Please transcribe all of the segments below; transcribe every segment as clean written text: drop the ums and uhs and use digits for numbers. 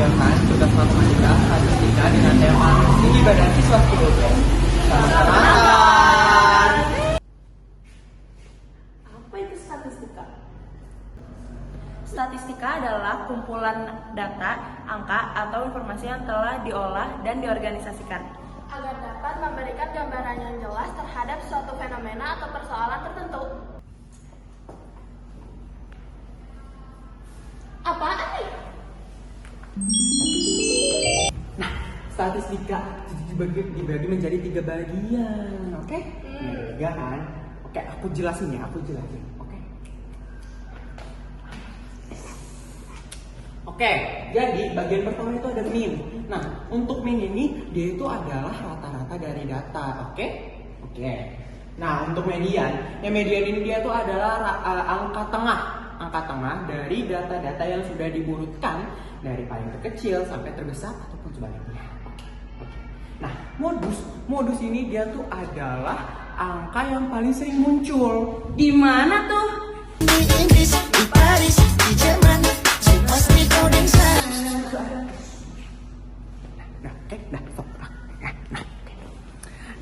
mengerjakan tugas matematika statistika dengan tema tinggi badan siswa Skulube. Selamat mengerjakan. Apa itu statistika? Statistika adalah kumpulan data, angka, atau informasi yang telah diolah dan diorganisasikan agar dapat memberikan gambaran yang jelas terhadap suatu fenomena atau persoalan tertentu. Apaan nih? Nah, statistika dibagi menjadi 3 bagian, oke? Tiga kan? Oke, aku jelasin. Oke. Oke, jadi bagian pertama itu ada mean. Nah, untuk mean ini dia itu adalah rata-rata dari data, oke? Oke. Nah, untuk median, median ini dia itu adalah angka tengah dari data-data yang sudah diurutkan dari paling terkecil sampai terbesar ataupun sebaliknya. Oke. Nah, modus ini dia tuh adalah angka yang paling sering muncul. Di mana tuh? Di Inggris, di Paris, di Jerman, semua studi coding sana.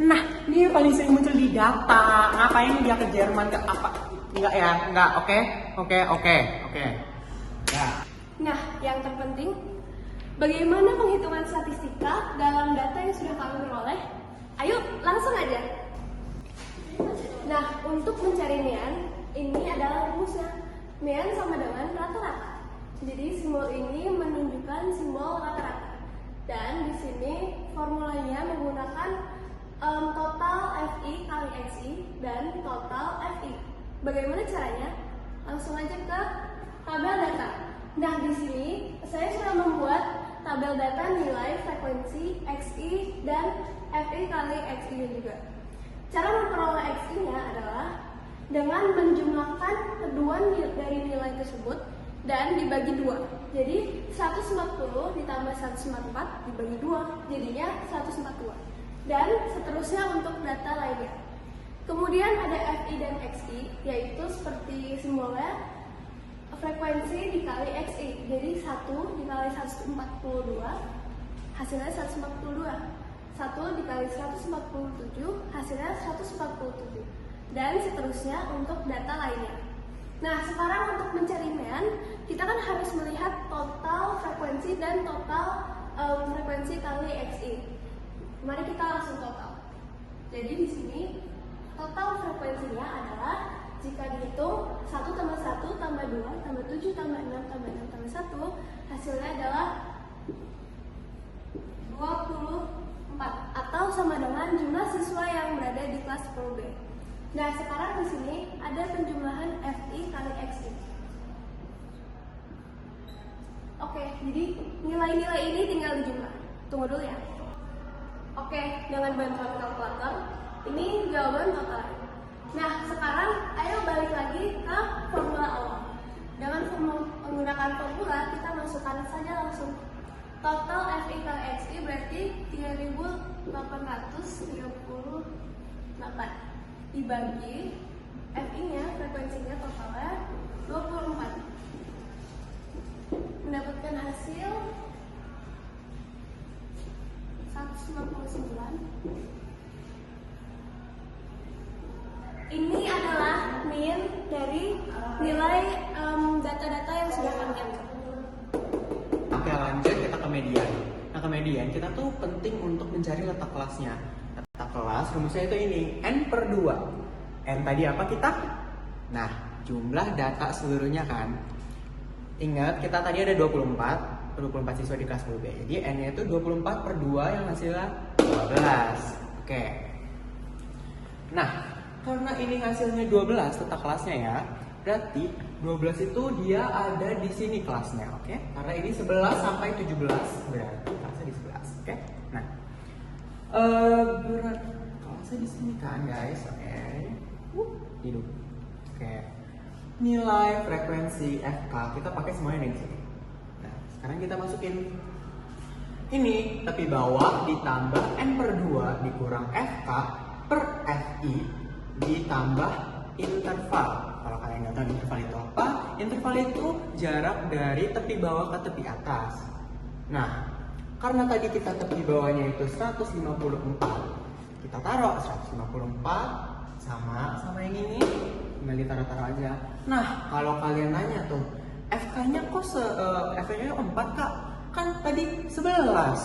Nah, ini yang paling sering muncul di data. Ngapain dia ke Jerman ke apa? Enggak ya, enggak. Oke. Ya. Nah, yang terpenting, bagaimana penghitungan statistika dalam data yang sudah kami peroleh? Ayo, langsung aja. Nah, untuk mencari mean, ini adalah rumusnya. Mean sama dengan rata-rata. Jadi simbol ini menunjukkan simbol rata-rata. Dan di sini formulanya menggunakan total FI kali XI dan total FI. Bagaimana caranya? Langsung aja ke tabel data. Nah, di sini saya sudah membuat tabel data nilai frekuensi XI dan FI kali XI juga. Cara memperoleh XI-nya adalah dengan menjumlahkan kedua dari nilai tersebut dan dibagi 2. Jadi 140 ditambah 144 dibagi 2, jadinya 142. Dan seterusnya untuk data lainnya. Kemudian ada FI dan XI, yaitu seperti simbolnya frekuensi dikali XI. Jadi 1 dikali 142 hasilnya 142. 1 dikali 147 hasilnya 147. Dan seterusnya untuk data lainnya. Nah, sekarang untuk mencari mean, kita kan harus melihat total frekuensi dan total frekuensi kali XI. Mari kita langsung total. Jadi di sini total frekuensinya adalah jika dihitung 1 tambah 1 tambah 2 tambah 7 tambah 6 tambah 6 tambah 1, hasilnya adalah 24 atau sama dengan jumlah siswa yang berada di kelas 10B. Nah, sekarang di sini ada penjumlahan FI kali XI. Oke, jadi nilai-nilai ini tinggal dijumlah. Tunggu dulu ya. Oke, dengan bantuan kalkulator, ini jawaban total. Nah, sekarang ayo balik lagi ke formula awal. Dengan menggunakan formula, kita masukkan saja langsung. Total FI kali XI berarti 3838 dibagi FI-nya, frekuensinya totalnya 24. Mendapatkan hasil 199. Ini adalah mean dari nilai data-data yang sudah kami ambil. Oke, lanjut kita ke median. Nah, ke median kita tuh penting untuk mencari letak kelasnya. Letak kelas rumusnya itu ini, N/2. N tadi apa kita? Nah, jumlah data seluruhnya kan. Ingat, kita tadi ada 24 siswa di kelas 10B. Jadi N-nya itu 24/2 yang hasilnya 12. Oke. Nah, karena ini hasilnya 12 letak kelasnya ya, berarti 12 itu dia ada di sini kelasnya, oke? Karena ini 11 sampai 17, berarti kelasnya di 11, oke? Nah, berat kelasnya di sini kan, guys, oke? Hidup, oke? Nilai frekuensi FK kita pakai semuanya di sini. Nah, sekarang kita masukin ini tepi bawah ditambah N/2 dikurang FK per FI ditambah interval. Kalau kalian nggak tahu interval itu apa, interval itu jarak dari tepi bawah ke tepi atas. Nah, karena tadi kita tepi bawahnya itu 154, kita taruh 154 sama yang ini, tinggal ditaruh-taruh aja. Nah, kalau kalian nanya tuh, FK-nya kok FK-nya 4 Kak? Kan tadi 11.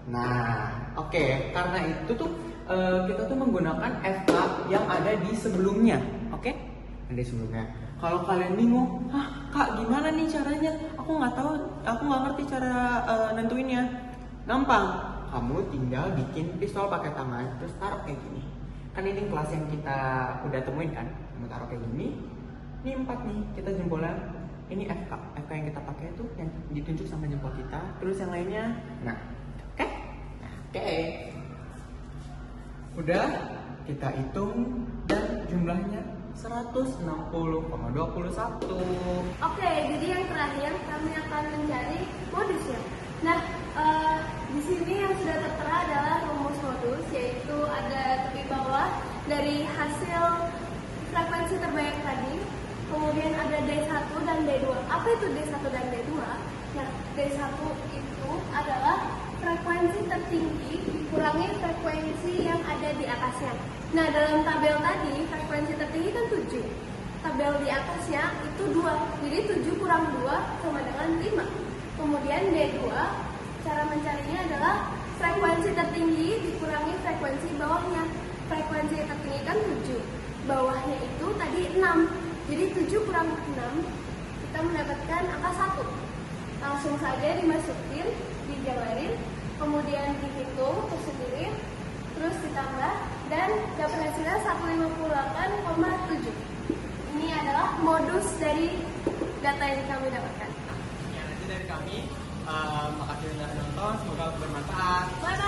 Nah, oke, karena itu tuh kita tuh menggunakan FK yang ada di sebelumnya, oke? Ada di sebelumnya. Kalau kalian bingung, Kak gimana nih caranya? Aku nggak tahu, aku nggak ngerti cara nentuinnya. Gampang, kamu tinggal bikin pistol pakai tangan, terus taruh kayak gini. Kan ini kelas yang kita udah temuin kan, kamu taruh kayak gini. Ini 4 nih, kita jempolnya. Ini FK yang kita pakai itu yang ditunjuk sama jempol kita. Terus yang lainnya, nah, oke? Nah, oke. Udah, kita hitung dan jumlahnya 160,21. Oke, jadi yang terakhir kami akan mencari modusnya. Nah, di sini yang sudah tertera adalah rumus modus, yaitu ada tepi bawah dari hasil frekuensi terbanyak tadi. Kemudian ada D1 dan D2. Apa itu D1 dan D2? Nah, D1 itu adalah frekuensi tertinggi dikurangi frekuensi yang ada di atasnya. Nah, dalam tabel tadi, frekuensi tertinggi kan 7. Tabel di atasnya itu 2. Jadi 7 kurang 2 sama dengan 5. Kemudian D2, cara mencarinya adalah frekuensi tertinggi dikurangi frekuensi bawahnya. Frekuensi tertinggi kan 7. Bawahnya itu tadi 6. Jadi 7 kurang 6, kita mendapatkan angka 1. Langsung saja dimasukin, dijabarin, kemudian dihitung tersendiri, terus ditambah, dan dapat hasilnya 158,7. Ini adalah modus dari data yang kami dapatkan. Ya, nanti dari kami, makasih sudah nonton, semoga bermanfaat. Bye-bye!